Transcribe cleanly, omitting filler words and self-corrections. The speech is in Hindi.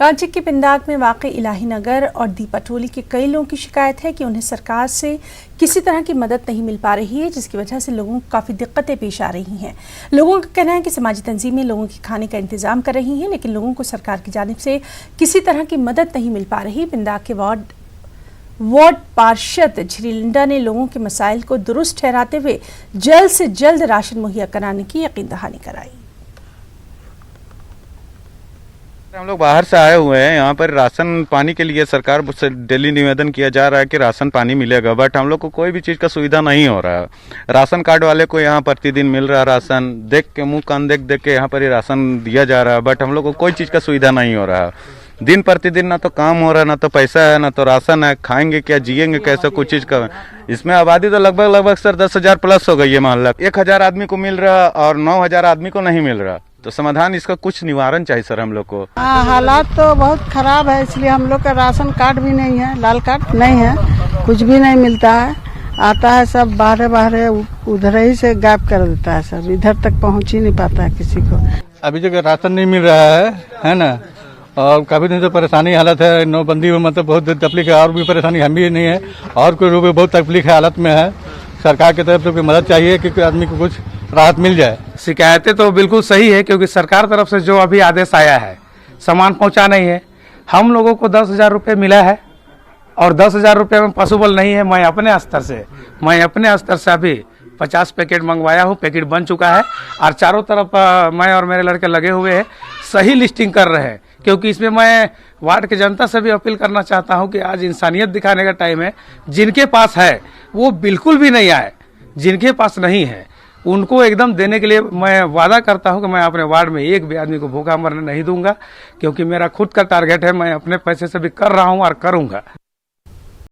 रांची के पिंडाग में वाक़ई इलाही नगर और दीपा टोली के कई लोगों की शिकायत है कि उन्हें सरकार से किसी तरह की मदद नहीं मिल पा रही है, जिसकी वजह से लोगों को काफ़ी दिक्कतें पेश आ रही हैं। लोगों का कहना है कि समाजी तंजीमें लोगों के खाने का इंतजाम कर रही हैं, लेकिन लोगों को सरकार की जानिब से किसी तरह की मदद नहीं मिल पा रही। पिंडाग के वार्ड पार्षद झिरिलिंडा ने लोगों के मसाइल को दुरुस्त ठहराते हुए जल्द से जल्द राशन मुहैया कराने की यकीन दहानी कराई। हम लोग बाहर से आए हुए हैं, यहाँ पर राशन पानी के लिए सरकार से डेली निवेदन किया जा रहा है कि राशन पानी मिलेगा, बट हम लोग को कोई भी चीज़ का सुविधा नहीं हो रहा है। राशन कार्ड वाले को यहाँ प्रतिदिन मिल रहा है राशन, देख के मुंह कान देख देख के यहाँ पर ही राशन दिया जा रहा है, बट हम लोग को कोई चीज़ का सुविधा नहीं हो रहा है। दिन प्रतिदिन ना तो काम हो रहा है, ना तो पैसा है, ना तो राशन है। खाएंगे क्या, जिएंगे कैसे, कुछ चीज़ का। इसमें आबादी तो लगभग सर 10,000 प्लस हो गई है मोहल्ला। 1,000 आदमी को मिल रहा और 9,000 आदमी को नहीं मिल रहा, तो समाधान इसका कुछ निवारण चाहिए सर हम लोग को। हालात तो बहुत खराब है, इसलिए हम लोग का राशन कार्ड भी नहीं है, लाल कार्ड नहीं है, कुछ भी नहीं मिलता है। आता है सब बाहर उधर ही से गायब कर देता है, सब इधर तक पहुंच ही नहीं पाता है किसी को। अभी जो राशन नहीं मिल रहा है ना, और काफी दिन से परेशानी हालत है। नोटबंदी में मतलब बहुत तकलीफ है, और भी परेशानी हम भी नहीं है, और कोई लोग बहुत तकलीफ है हालत में है। सरकार की तरफ से कोई मदद चाहिए कि आदमी को कुछ राहत मिल जाए। शिकायतें तो बिल्कुल सही है, क्योंकि सरकार तरफ से जो अभी आदेश आया है सामान पहुंचा नहीं है। हम लोगों को 10,000 रुपये मिला है और 10,000 रुपये में पॉसिबल नहीं है। मैं अपने स्तर से अभी 50 पैकेट मंगवाया हूँ, पैकेट बन चुका है, और चारों तरफ मैं और मेरे लड़के लगे हुए हैं, सही लिस्टिंग कर रहे हैं। क्योंकि इसमें मैं वार्ड की जनता से भी अपील करना चाहता हूं कि आज इंसानियत दिखाने का टाइम है। जिनके पास है वो बिल्कुल भी नहीं आए, जिनके पास नहीं है उनको एकदम देने के लिए मैं वादा करता हूं कि मैं अपने वार्ड में एक भी आदमी को भूखा मरने नहीं दूंगा, क्योंकि मेरा खुद का टारगेट है। मैं अपने पैसे से भी कर रहा हूं और करूंगा।